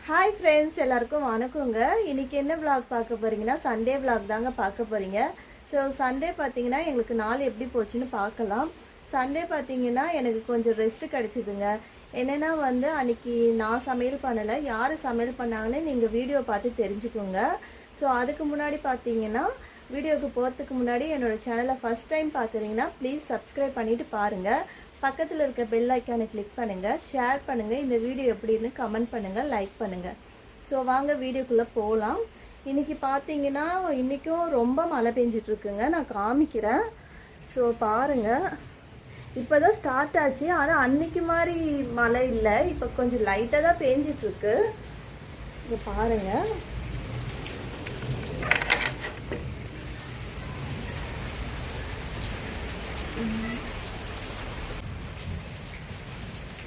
Hi friends, எல்லாருக்கும் வணக்கங்க. இன்றைக்கி என்ன விளாக் பார்க்க போகிறீங்கன்னா, சண்டே விளாக் தாங்க பார்க்க போகிறீங்க. ஸோ சண்டே பார்த்தீங்கன்னா எங்களுக்கு நாள் எப்படி போச்சுன்னு பார்க்கலாம். சண்டே பார்த்தீங்கன்னா எனக்கு கொஞ்சம் ரெஸ்ட்டு கிடச்சிதுங்க. என்னென்னா வந்து அன்றைக்கி நான் சமையல் பண்ணலை, யார் சமையல் பண்ணாங்கன்னு நீங்கள் வீடியோ பார்த்து தெரிஞ்சுக்கோங்க. ஸோ அதுக்கு முன்னாடி பார்த்தீங்கன்னா, வீடியோவுக்கு போகிறதுக்கு முன்னாடி என்னோடய சேனலை ஃபஸ்ட் டைம் பார்க்குறீங்கன்னா ப்ளீஸ் சப்ஸ்கிரைப் பண்ணிவிட்டு பாருங்கள். பக்கத்தில் இருக்க பெல் ஐக்கானை கிளிக் பண்ணுங்கள், ஷேர் பண்ணுங்கள், இந்த வீடியோ எப்படின்னு கமெண்ட் பண்ணுங்கள், லைக் பண்ணுங்கள். ஸோ வாங்க வீடியோக்குள்ளே போகலாம். இன்றைக்கி பார்த்தீங்கன்னா இன்றைக்கும் ரொம்ப மழை பெஞ்சிட்ருக்குங்க. நான் காமிக்கிறேன். ஸோ பாருங்கள், இப்போ தான் ஸ்டார்ட் ஆச்சு. ஆனால் அன்றைக்கி மாதிரி மழை இல்லை, இப்போ கொஞ்சம் லைட்டாக தான் பெஞ்சிட்ருக்கு. இப்போ பாருங்கள்,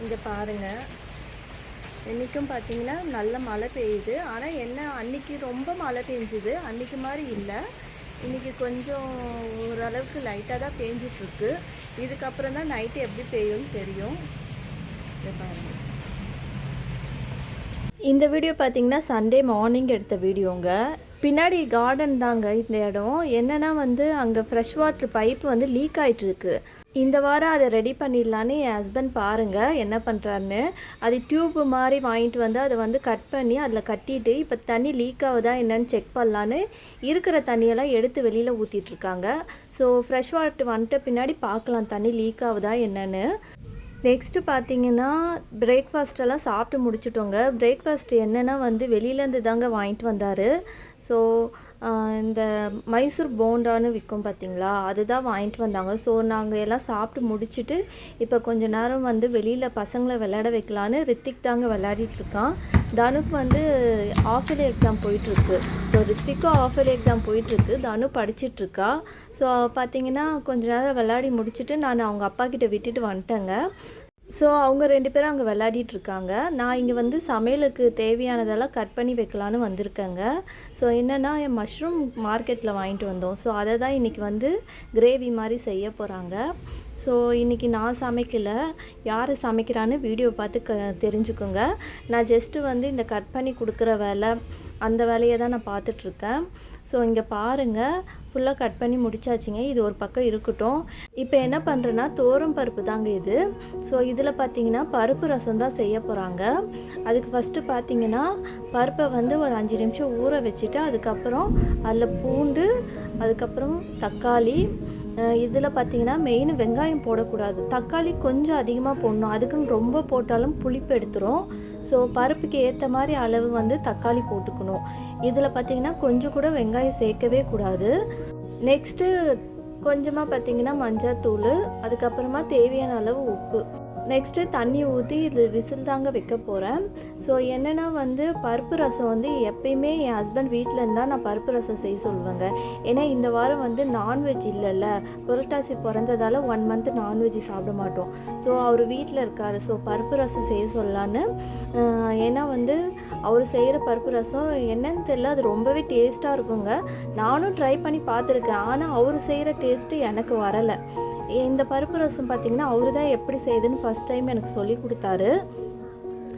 இங்கே பாருங்கள், இன்றைக்கும் பார்த்தீங்கன்னா நல்ல மழை பெய்யுது. ஆனால் என்ன, அன்றைக்கி ரொம்ப மழை பெஞ்சுது, அன்றைக்கி மாதிரி இல்லை. இன்றைக்கி கொஞ்சம் ஓரளவுக்கு லைட்டாக தான் பெஞ்சிட்ருக்கு. இதுக்கப்புறம் தான் நைட்டு எப்படி பெய்யும்னு தெரியும். இதை பாருங்கள். இந்த வீடியோ பார்த்தீங்கன்னா சண்டே மார்னிங் எடுத்த வீடியோங்க. பின்னாடி கார்டன் தாங்க இந்த இடம். என்னென்னா வந்து அங்கே ஃப்ரெஷ் வாட்டர் பைப் வந்து லீக் ஆகிட்டுருக்கு. இந்த வாரம் அதை ரெடி பண்ணிடலான்னு என் ஹஸ்பண்ட் பாருங்கள் என்ன பண்ணுறாருன்னு. அது டியூப்பு மாதிரி வாங்கிட்டு வந்து அதை வந்து கட் பண்ணி அதில் கட்டிட்டு இப்போ தண்ணி லீக் ஆகுதா என்னன்னு செக் பண்ணலான்னு இருக்கிற தண்ணியெல்லாம் எடுத்து வெளியில் ஊற்றிட்டுருக்காங்க. ஸோ ஃப்ரெஷ் வாட்டர் வந்துட்ட பின்னாடி பார்க்கலாம் தண்ணி லீக் ஆகுதா என்னன்னு. நெக்ஸ்ட்டு பார்த்தீங்கன்னா பிரேக்ஃபாஸ்ட்டெல்லாம் சாப்பிட்டு முடிச்சிட்டோங்க. பிரேக்ஃபாஸ்ட் என்னென்னா வந்து வெளியிலேருந்து தாங்க வாங்கிட்டு வந்தார். ஸோ இந்த மைசூர் போண்டான்னு விற்கும் பார்த்தீங்களா, அதுதான் வாங்கிட்டு வந்தாங்க. ஸோ நாங்கள் எல்லாம் சாப்பிட்டு முடிச்சுட்டு இப்போ கொஞ்ச நேரம் வந்து வெளியில் பசங்களை விளையாட வைக்கலான்னு ரித்திக் தாங்க விளையாடிட்டுருக்கான். தனுக்கு வந்து ஆஃப் இயர்லி எக்ஸாம் போயிட்டுருக்கு. ஸோ ரித்திக்கும் ஆஃப் இயர்லி எக்ஸாம் போயிட்டுருக்கு, தனு படிச்சிட்ருக்கா. ஸோ பார்த்தீங்கன்னா கொஞ்ச நேரம் விளையாடி முடிச்சுட்டு நான் அவங்க அப்பா கிட்ட விட்டுட்டு வந்துட்டேங்க. ஸோ அவங்க 2 பேரும் அங்கே விளையாடிட்டுருக்காங்க. நான் இங்கே வந்து சமையலுக்கு தேவையானதெல்லாம் கட் பண்ணி வைக்கலான்னு வந்திருக்கேங்க. ஸோ என்னென்னா மஷ்ரூம் மார்க்கெட்டில் வாங்கிட்டு வந்தோம். ஸோ அதை தான் இன்றைக்கி வந்து கிரேவி மாதிரி செய்ய போகிறாங்க. ஸோ இன்றைக்கி நான் சமைக்கலை, யார் சமைக்கிறான்னு வீடியோ பார்த்து தெரிஞ்சுக்கோங்க. நான் ஜஸ்ட்டு வந்து இந்த கட் பண்ணி கொடுக்குற வேலை, அந்த வேலையை தான் நான் பார்த்துட்ருக்கேன். ஸோ இங்கே பாருங்கள், ஃபுல்லாக கட் பண்ணி முடிச்சாச்சுங்க. இது ஒரு பக்கம் இருக்கட்டும். இப்போ என்ன பண்ணுறேன்னா தோரம் பருப்பு தாங்க இது. ஸோ இதில் பார்த்தீங்கன்னா பருப்பு ரசம் தான் செய்ய போகிறாங்க. அதுக்கு ஃபஸ்ட்டு பார்த்தீங்கன்னா பருப்பை வந்து ஒரு 5 நிமிஷம் ஊற வச்சுட்டு அதுக்கப்புறம் அதில் பூண்டு, அதுக்கப்புறம் தக்காளி, இதில் பார்த்தீங்கன்னா மெயின் வெங்காயம் போடக்கூடாது, தக்காளி கொஞ்சம் அதிகமாக போடணும். அதுக்குன்னு ரொம்ப போட்டாலும் புளிப்பு எடுத்துரும். ஸோ பருப்புக்கு ஏற்ற மாதிரி அளவு வந்து தக்காளி போட்டுக்கணும். இதில் பார்த்தீங்கன்னா கொஞ்சம் கூட வெங்காயம் சேர்க்கவே கூடாது. நெக்ஸ்ட்டு கொஞ்சமாக பார்த்தீங்கன்னா மஞ்சள், அதுக்கப்புறமா தேவையான அளவு உப்பு, நெக்ஸ்ட்டு தண்ணி ஊற்றி இது விசில் தாங்க வைக்க போகிறேன். ஸோ என்னென்னா வந்து பருப்பு ரசம் வந்து எப்பயுமே என் ஹஸ்பண்ட் வீட்டில் இருந்தால் நான் பருப்பு ரசம் செய்ய சொல்லுவேங்க. ஏன்னா இந்த வாரம் வந்து நான்வெஜ் இல்லைல்ல, புரட்டாசி பிறந்ததால் 1 மந்த் நான்வெஜ் சாப்பிட மாட்டோம். ஸோ அவர் வீட்டில் இருக்கார். ஸோ பருப்பு ரசம் செய்ய சொல்லலான்னு. ஏன்னா வந்து அவர் செய்கிற பருப்பு ரசம் என்னன்னு தெரியல, அது ரொம்பவே டேஸ்ட்டாக இருக்குங்க. நானும் ட்ரை பண்ணி பார்த்துருக்கேன், ஆனால் அவர் செய்கிற டேஸ்ட்டு எனக்கு வரலை. இந்த பருப்பு ரசம் பார்த்திங்கன்னா அவர் தான் எப்படி செய்யுதுன்னு ஃபஸ்ட் டைம் எனக்கு சொல்லி கொடுத்தாரு.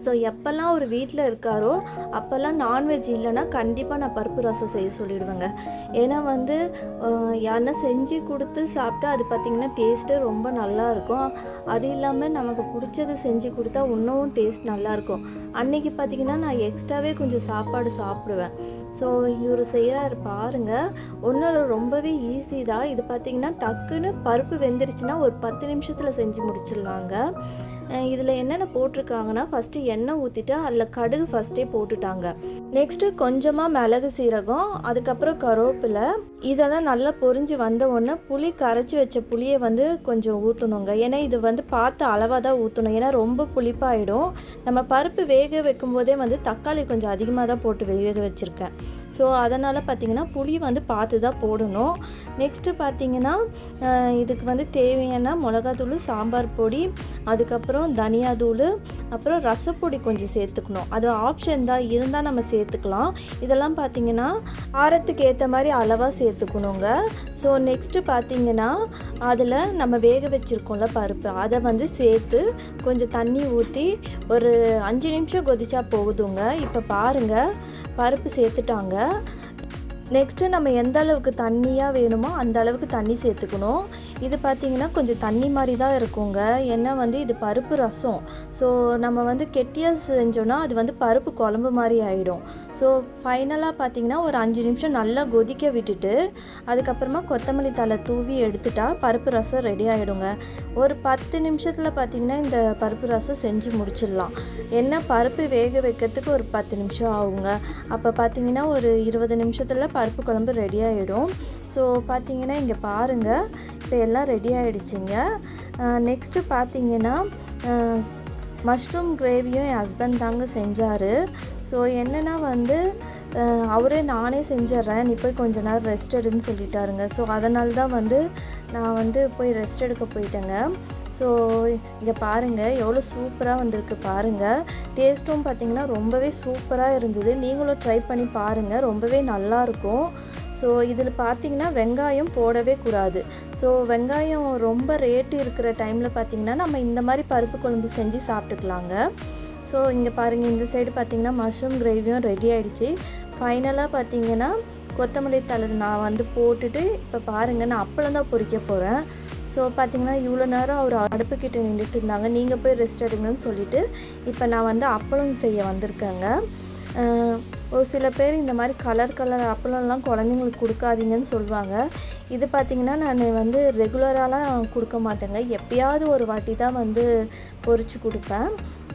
ஸோ எப்போல்லாம் ஒரு வீட்டில் இருக்காரோ அப்போல்லாம் நான்வெஜ் இல்லைன்னா கண்டிப்பாக நான் பருப்பு ரசம் செய்ய சொல்லிவிடுவேங்க. ஏன்னா வந்து யாருன்னா செஞ்சு கொடுத்து சாப்பிட்டா அது பார்த்திங்கன்னா டேஸ்ட்டு ரொம்ப நல்லாயிருக்கும். அது இல்லாமல் நமக்கு பிடிச்சது செஞ்சு கொடுத்தா இன்னும் டேஸ்ட் நல்லாயிருக்கும். அன்றைக்கி பார்த்திங்கன்னா நான் எக்ஸ்ட்ராவே கொஞ்சம் சாப்பாடு சாப்பிடுவேன். ஸோ இவர் செய்கிறாரு பாருங்கள். ஒன்றும் ரொம்பவே ஈஸி தான் இது. பார்த்திங்கன்னா டக்குன்னு பருப்பு வெந்துருச்சுன்னா ஒரு 10 நிமிஷத்தில் செஞ்சு முடிச்சிடலாங்க. இதில் என்னென்ன போட்டிருக்காங்கன்னா ஃபஸ்ட்டு எண்ணெய் ஊற்றிட்டு அதில் கடுகு ஃபஸ்ட்டே போட்டுட்டாங்க. நெக்ஸ்ட்டு கொஞ்சமாக மிளகு சீரகம், அதுக்கப்புறம் கருவேப்பிலை, இதெல்லாம் நல்லா பொரிஞ்சு வந்த உடனே புளி கரைச்சி வச்ச புளியை வந்து கொஞ்சம் ஊற்றணுங்க. ஏன்னா இது வந்து பார்த்து அளவாக தான் ஊற்றணும், ஏன்னா ரொம்ப புளிப்பாயிடும். நம்ம பருப்பு வேக வைக்கும் போதே வந்து தக்காளி கொஞ்சம் அதிகமாக தான் போட்டு வேக வச்சுருக்கேன். ஸோ அதனால் பார்த்திங்கன்னா புளி வந்து பார்த்து தான் போடணும். நெக்ஸ்ட்டு பார்த்திங்கன்னா இதுக்கு வந்து தேவையான மிளகாத்தூள், சாம்பார் பொடி, அதுக்கப்புறம் தனியாத்தூள், அப்புறம் ரசப்பொடி கொஞ்சம் சேர்த்துக்கணும். அது ஆப்ஷன் தான், இருந்தால் நம்ம சேர்த்துக்கலாம். இதெல்லாம் பார்த்திங்கன்னா காரத்துக்கு ஏற்ற மாதிரி அளவாக சேர்த்துக்கணுங்க. ஸோ நெக்ஸ்ட்டு பார்த்திங்கன்னா அதில் நம்ம வேக வச்சுருக்கோம்ல பருப்பு, அதை வந்து சேர்த்து கொஞ்சம் தண்ணி ஊற்றி ஒரு 5 நிமிஷம் கொதிச்சா போகுதுங்க. இப்போ பாருங்கள் பருப்பு சேர்த்துட்டாங்க. நெக்ஸ்ட்டு நம்ம எந்த அளவுக்கு தண்ணியாக வேணுமோ அந்த அளவுக்கு தண்ணி சேர்த்துக்கணும். இது பார்த்திங்கன்னா கொஞ்சம் தண்ணி மாதிரி தான் இருக்குங்க, ஏன்னா வந்து இது பருப்பு ரசம். ஸோ நம்ம வந்து கெட்டியாக செஞ்சோன்னா அது வந்து பருப்பு குழம்பு மாதிரி ஆகிடும். ஸோ ஃபைனலாக பார்த்திங்கன்னா ஒரு 5 நிமிஷம் நல்லா கொதிக்க விட்டுட்டு அதுக்கப்புறமா கொத்தமல்லி தழை தூவி எடுத்துட்டா பருப்பு ரசம் ரெடி ஆகிடுங்க. ஒரு 10 நிமிஷத்தில் பார்த்திங்கன்னா இந்த பருப்பு ரசம் செஞ்சு முடிச்சிடலாம். என்ன பருப்பு வேக வைக்கிறதுக்கு ஒரு 10 நிமிஷம் ஆகுங்க. அப்போ பார்த்திங்கன்னா ஒரு 20 நிமிஷத்தில் பருப்பு குழம்பு ரெடி ஆகிடும். ஸோ பார்த்திங்கன்னா இங்கே பாருங்கள் இப்போ எல்லாம் ரெடி ஆகிடுச்சிங்க. நெக்ஸ்ட்டு பார்த்திங்கன்னா மஷ்ரூம் கிரேவியும் என் ஹஸ்பண்ட் தாங்க செஞ்சார். ஸோ என்னென்னா வந்து அவரே நானே செஞ்சிட்றேன், நீ போய் கொஞ்ச நேரம் ரெஸ்ட் எடுன்னு சொல்லிட்டாருங்க. ஸோ அதனால தான் வந்து நான் வந்து போய் ரெஸ்ட் எடுக்க போயிட்டேங்க. ஸோ இங்கே பாருங்கள் எவ்வளோ சூப்பராக வந்திருக்கு பாருங்கள். டேஸ்ட்டும் பார்த்திங்கன்னா ரொம்பவே சூப்பராக இருந்தது. நீங்களும் ட்ரை பண்ணி பாருங்கள், ரொம்பவே நல்லாயிருக்கும். ஸோ இதில் பார்த்திங்கன்னா வெங்காயம் போடவே கூடாது. ஸோ வெங்காயம் ரொம்ப ரேட்டு இருக்கிற டைமில் பார்த்திங்கன்னா நம்ம இந்த மாதிரி பருப்பு குழம்பு செஞ்சு சாப்பிட்டுக்கலாங்க. ஸோ இங்கே பாருங்கள் இந்த சைடு பார்த்திங்கன்னா மஷ்ரூம் கிரேவியும் ரெடி ஆகிடுச்சு. ஃபைனலாக பார்த்திங்கன்னா கொத்தமல்லி தழை நான் வந்து போட்டுட்டு இப்போ பாருங்கள் நான் அப்பளம் தான் பொரிக்க போகிறேன். ஸோ பார்த்திங்கன்னா இவ்வளோ நேரம் அவர் அடுப்புக்கிட்ட நின்றுட்டு இருந்தாங்க, நீங்கள் போய் ரெஸ்ட் எடுங்கன்னு சொல்லிவிட்டு இப்போ நான் வந்து அப்பளம் செய்ய வந்திருக்கேங்க. ஒரு சில பேர் இந்த மாதிரி கலர் அப்பளம்லாம் குழந்தைங்களுக்கு கொடுக்காதீங்கன்னு சொல்லுவாங்க. இது பார்த்திங்கன்னா நான் வந்து ரெகுலராலாம் கொடுக்க மாட்டேங்க, எப்பயாவது ஒரு வாட்டி தான் வந்து பொரித்து கொடுப்பேன்.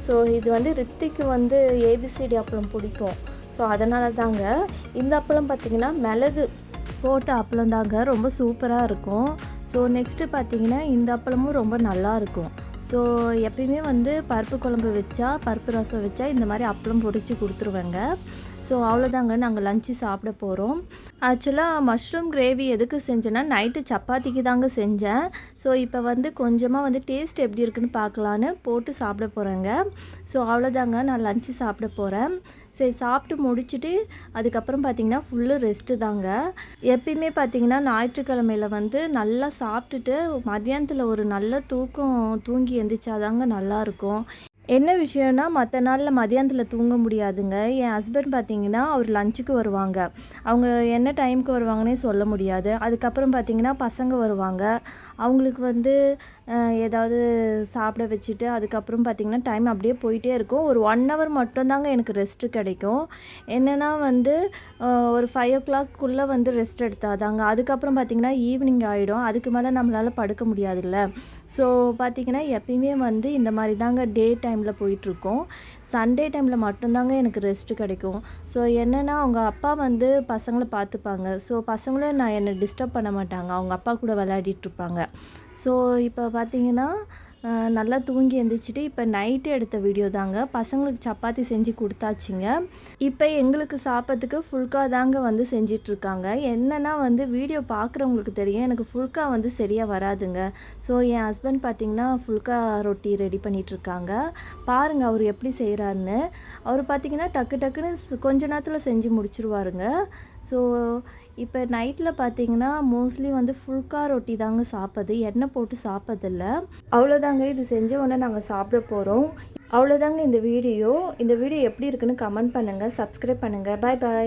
ஸோ இது வந்து ரித்திக்கு வந்து ஏபிசிடி அப்பளம் பிடிக்கும். ஸோ அதனால தாங்க. இந்த அப்பளம் பார்த்திங்கன்னா மிளகு போட்ட அப்பளம் தாங்க, ரொம்ப சூப்பராக இருக்கும். ஸோ நெக்ஸ்ட்டு பார்த்திங்கன்னா இந்த அப்பளமும் ரொம்ப நல்லாயிருக்கும். ஸோ எப்பயுமே வந்து பருப்பு குழம்பு வச்சா பருப்பு ரசம் வச்சா இந்த மாதிரி அப்பளம் பொரித்து கொடுத்துருவேங்க. ஸோ அவ்வளோதாங்க, நாங்கள் லஞ்சு சாப்பிட போகிறோம். ஆக்சுவலாக மஷ்ரூம் கிரேவி எதுக்கு செஞ்சேன்னா நைட்டு சப்பாத்திக்கு தாங்க செஞ்சேன். ஸோ இப்போ வந்து கொஞ்சமாக வந்து டேஸ்ட் எப்படி இருக்குன்னு பார்க்கலான்னு போட்டு சாப்பிட போகிறேங்க. ஸோ அவ்வளோதாங்க, நான் லஞ்சு சாப்பிட போகிறேன். சரி சாப்பிட்டு முடிச்சுட்டு அதுக்கப்புறம் பார்த்திங்கன்னா ஃபுல்லு ரெஸ்ட்டு தாங்க. எப்பயுமே பார்த்திங்கன்னா ஞாயிற்றுக்கிழமையில் வந்து நல்லா சாப்பிட்டுட்டு மதியானத்தில் ஒரு நல்ல தூங்கி எழுந்திரிச்சாதாங்க நல்லாயிருக்கும். என்ன விஷயம்னா மற்ற நாளில் மதியானத்தில் தூங்க முடியாதுங்க. என் ஹஸ்பண்ட் பார்த்திங்கன்னா அவர் லஞ்சுக்கு வருவாங்க, அவங்க என்ன டைமுக்கு வருவாங்கன்னே சொல்ல முடியாது. அதுக்கப்புறம் பார்த்திங்கன்னா பசங்க வருவாங்க, அவங்களுக்கு வந்து ஏதாவது சாப்பிட வச்சுட்டு அதுக்கப்புறம் பார்த்திங்கன்னா டைம் அப்படியே போயிட்டே இருக்கும். ஒரு 1 ஹவர் மட்டும்தாங்க எனக்கு ரெஸ்ட்டு கிடைக்கும். என்னென்னா வந்து ஒரு 5 o'clock வந்து ரெஸ்ட் எடுத்தாதாங்க. அதுக்கப்புறம் பார்த்திங்கன்னா ஈவினிங் ஆகிடும், அதுக்கு மேலே நம்மளால் படுக்க முடியாதுல்ல. ஸோ பார்த்திங்கன்னா எப்பயுமே வந்து இந்த மாதிரி தாங்க டே டைமில் போயிட்டுருக்கோம். சண்டே டைமில் மட்டும்தாங்க எனக்கு ரெஸ்ட்டு கிடைக்கும். ஸோ என்னென்னா அவங்க அப்பா வந்து பசங்களை பார்த்துப்பாங்க. ஸோ பசங்களும் என்னை டிஸ்டர்ப் பண்ண மாட்டாங்க, அவங்க அப்பா கூட விளையாடிட்டுருப்பாங்க. ஸோ இப்போ பார்த்திங்கன்னா நல்லா தூங்கி எழுந்திரிச்சிட்டு இப்போ நைட்டு எடுத்த வீடியோ தாங்க. பசங்களுக்கு சப்பாத்தி செஞ்சு கொடுத்தாச்சுங்க. இப்போ எங்களுக்கு சாப்பிட்றதுக்கு ஃபுல்கா தாங்க வந்து செஞ்சிட்ருக்காங்க. என்னென்னா வந்து வீடியோ பார்க்குறவங்களுக்கு தெரியும், எனக்கு ஃபுல்கா வந்து சரியாக வராதுங்க. ஸோ என் ஹஸ்பண்ட் பார்த்திங்கன்னா ஃபுல்கா ரொட்டி ரெடி பண்ணிகிட்ருக்காங்க. பாருங்கள் அவர் எப்படி செய்கிறாருன்னு. அவர் பார்த்திங்கன்னா டக்குன்னு கொஞ்ச நேரத்தில் செஞ்சு முடிச்சிருவாருங்க. ஸோ இப்போ நைட்டில் பார்த்திங்கன்னா மோஸ்ட்லி வந்து ஃபுல்கா ரொட்டி தாங்க சாப்பிட்றது, எண்ணெய் போட்டு சாப்பிட்றதில்ல. அவ்வளோதாங்க, இது செஞ்ச உடனே நாங்கள் சாப்பிட போகிறோம். அவ்வளோதாங்க இந்த வீடியோ எப்படி இருக்குன்னு கமெண்ட் பண்ணுங்கள், சப்ஸ்கிரைப் பண்ணுங்கள். பாய் பாய்.